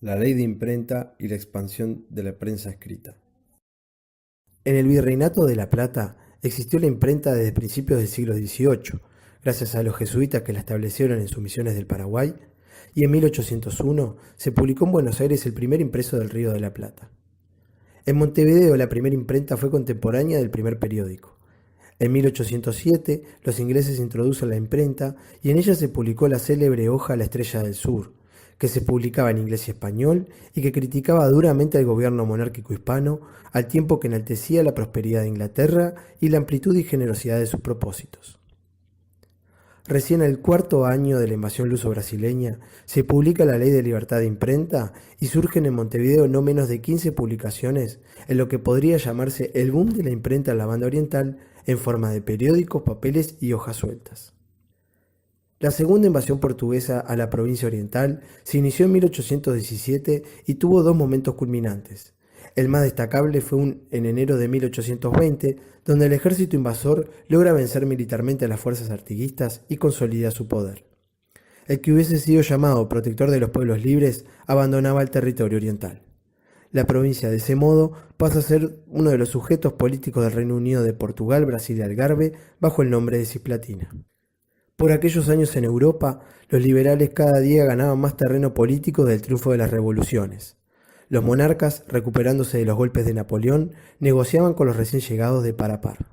la ley de imprenta y la expansión de la prensa escrita. En el Virreinato de La Plata existió la imprenta desde principios del siglo XVIII, gracias a los jesuitas que la establecieron en sus misiones del Paraguay, y en 1801 se publicó en Buenos Aires el primer impreso del Río de la Plata. En Montevideo la primera imprenta fue contemporánea del primer periódico. En 1807 los ingleses introducen la imprenta y en ella se publicó la célebre hoja La Estrella del Sur, que se publicaba en inglés y español y que criticaba duramente al gobierno monárquico hispano, al tiempo que enaltecía la prosperidad de Inglaterra y la amplitud y generosidad de sus propósitos. Recién el cuarto año de la invasión luso-brasileña se publica la Ley de Libertad de Imprenta y surgen en Montevideo no menos de 15 publicaciones en lo que podría llamarse el boom de la imprenta en la banda oriental en forma de periódicos, papeles y hojas sueltas. La segunda invasión portuguesa a la provincia oriental se inició en 1817 y tuvo dos momentos culminantes. El más destacable fue en enero de 1820, donde el ejército invasor logra vencer militarmente a las fuerzas artiguistas y consolida su poder. El que hubiese sido llamado protector de los pueblos libres abandonaba el territorio oriental. La provincia de ese modo pasa a ser uno de los sujetos políticos del Reino Unido de Portugal, Brasil y Algarve bajo el nombre de Cisplatina. Por aquellos años en Europa, los liberales cada día ganaban más terreno político del triunfo de las revoluciones. Los monarcas, recuperándose de los golpes de Napoleón, negociaban con los recién llegados de par a par.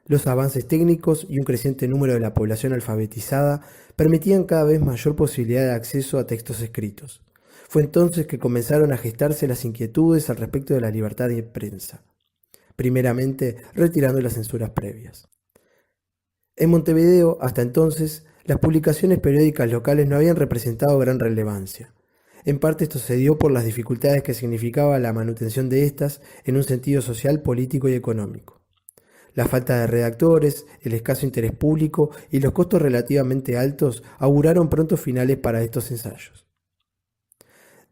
Los avances técnicos y un creciente número de la población alfabetizada permitían cada vez mayor posibilidad de acceso a textos escritos. Fue entonces que comenzaron a gestarse las inquietudes al respecto de la libertad de prensa, primeramente retirando las censuras previas. En Montevideo, hasta entonces, las publicaciones periódicas locales no habían representado gran relevancia. En parte esto se dio por las dificultades que significaba la manutención de estas en un sentido social, político y económico. La falta de redactores, el escaso interés público y los costos relativamente altos auguraron pronto finales para estos ensayos.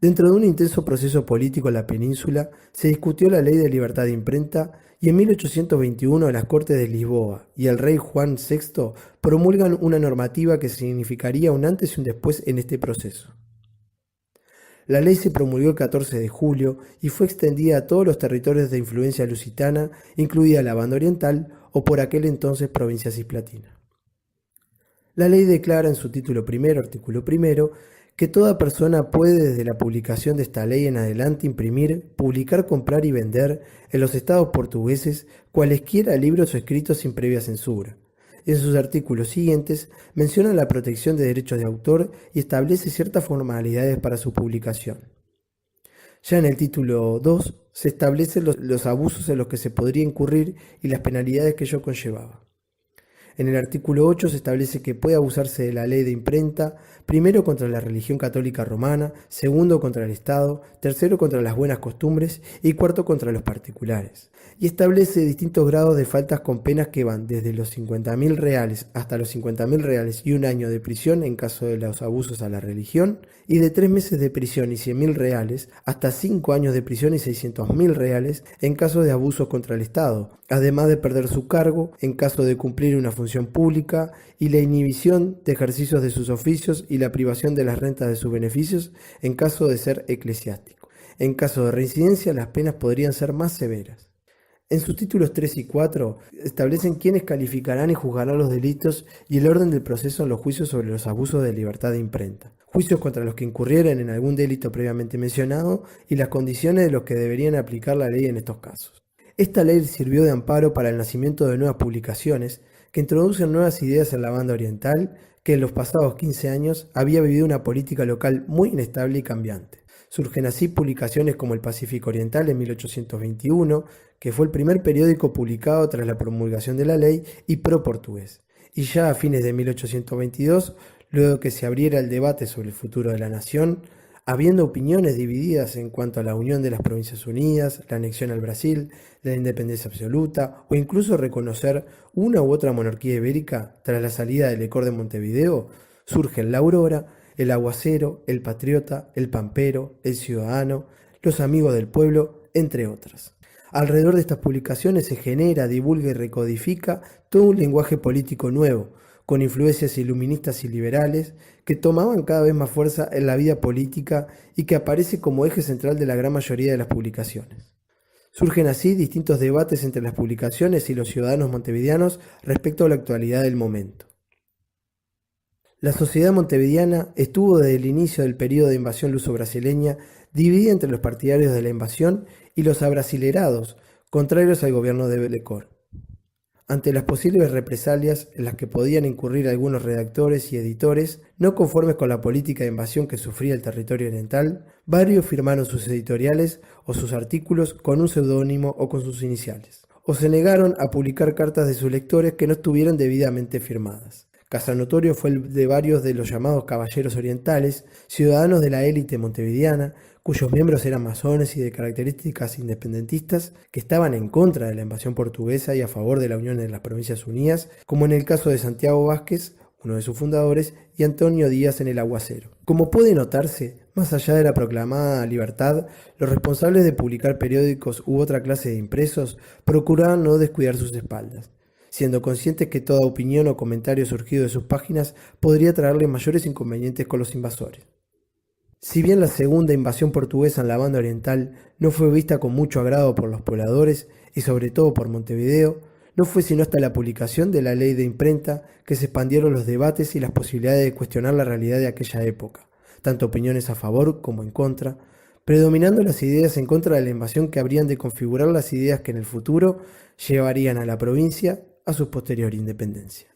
Dentro de un intenso proceso político en la península, se discutió la Ley de Libertad de Imprenta y en 1821 las Cortes de Lisboa y el rey Juan VI promulgan una normativa que significaría un antes y un después en este proceso. La ley se promulgó el 14 de julio y fue extendida a todos los territorios de influencia lusitana, incluida la banda oriental o por aquel entonces provincia cisplatina. La ley declara en su título primero, artículo primero, que toda persona puede desde la publicación de esta ley en adelante imprimir, publicar, comprar y vender en los estados portugueses cualesquiera libros o escritos sin previa censura. En sus artículos siguientes menciona la protección de derechos de autor y establece ciertas formalidades para su publicación. Ya en el título 2 se establecen los abusos en los que se podría incurrir y las penalidades que ello conllevaba. En el artículo 8 se establece que puede abusarse de la ley de imprenta, primero contra la religión católica romana, segundo contra el Estado, tercero contra las buenas costumbres y cuarto contra los particulares. Y establece distintos grados de faltas con penas que van desde los 50.000 reales hasta los 50.000 reales y un año de prisión en caso de los abusos a la religión, y de 3 meses de prisión y 100.000 reales hasta 5 años de prisión y 600.000 reales en caso de abusos contra el Estado, además de perder su cargo en caso de cumplir una función pública y la inhibición de ejercicios de sus oficios y la privación de las rentas de sus beneficios en caso de ser eclesiástico. En caso de reincidencia, las penas podrían ser más severas. En sus títulos 3 y 4 establecen quiénes calificarán y juzgarán los delitos y el orden del proceso en los juicios sobre los abusos de libertad de imprenta, juicios contra los que incurrieran en algún delito previamente mencionado y las condiciones de los que deberían aplicar la ley en estos casos. Esta ley sirvió de amparo para el nacimiento de nuevas publicaciones que introducen nuevas ideas en la banda oriental que en los pasados 15 años había vivido una política local muy inestable y cambiante. Surgen así publicaciones como El Pacífico Oriental en 1821, que fue el primer periódico publicado tras la promulgación de la ley y pro-portugués. Y ya a fines de 1822, luego que se abriera el debate sobre el futuro de la nación, habiendo opiniones divididas en cuanto a la unión de las Provincias Unidas, la anexión al Brasil, la independencia absoluta o incluso reconocer una u otra monarquía ibérica tras la salida del Lecor de Montevideo, surgen La Aurora, El Aguacero, El Patriota, El Pampero, El Ciudadano, Los Amigos del Pueblo, entre otras. Alrededor de estas publicaciones se genera, divulga y recodifica todo un lenguaje político nuevo, con influencias iluministas y liberales, que tomaban cada vez más fuerza en la vida política y que aparece como eje central de la gran mayoría de las publicaciones. Surgen así distintos debates entre las publicaciones y los ciudadanos montevideanos respecto a la actualidad del momento. La sociedad montevideana estuvo desde el inicio del período de invasión luso-brasileña dividida entre los partidarios de la invasión y los abrasilerados, contrarios al gobierno de Belecor. Ante las posibles represalias en las que podían incurrir algunos redactores y editores, no conformes con la política de invasión que sufría el territorio oriental, varios firmaron sus editoriales o sus artículos con un seudónimo o con sus iniciales, o se negaron a publicar cartas de sus lectores que no estuvieran debidamente firmadas. Caso notorio fue el de varios de los llamados caballeros orientales, ciudadanos de la élite montevideana, cuyos miembros eran masones y de características independentistas, que estaban en contra de la invasión portuguesa y a favor de la unión de las Provincias Unidas, como en el caso de Santiago Vázquez, uno de sus fundadores, y Antonio Díaz en el Aguacero. Como puede notarse, más allá de la proclamada libertad, los responsables de publicar periódicos u otra clase de impresos procuraban no descuidar sus espaldas, siendo conscientes que toda opinión o comentario surgido de sus páginas podría traerle mayores inconvenientes con los invasores. Si bien la segunda invasión portuguesa en la banda oriental no fue vista con mucho agrado por los pobladores y sobre todo por Montevideo, no fue sino hasta la publicación de la ley de imprenta que se expandieron los debates y las posibilidades de cuestionar la realidad de aquella época, tanto opiniones a favor como en contra, predominando las ideas en contra de la invasión que habrían de configurar las ideas que en el futuro llevarían a la provincia a su posterior independencia.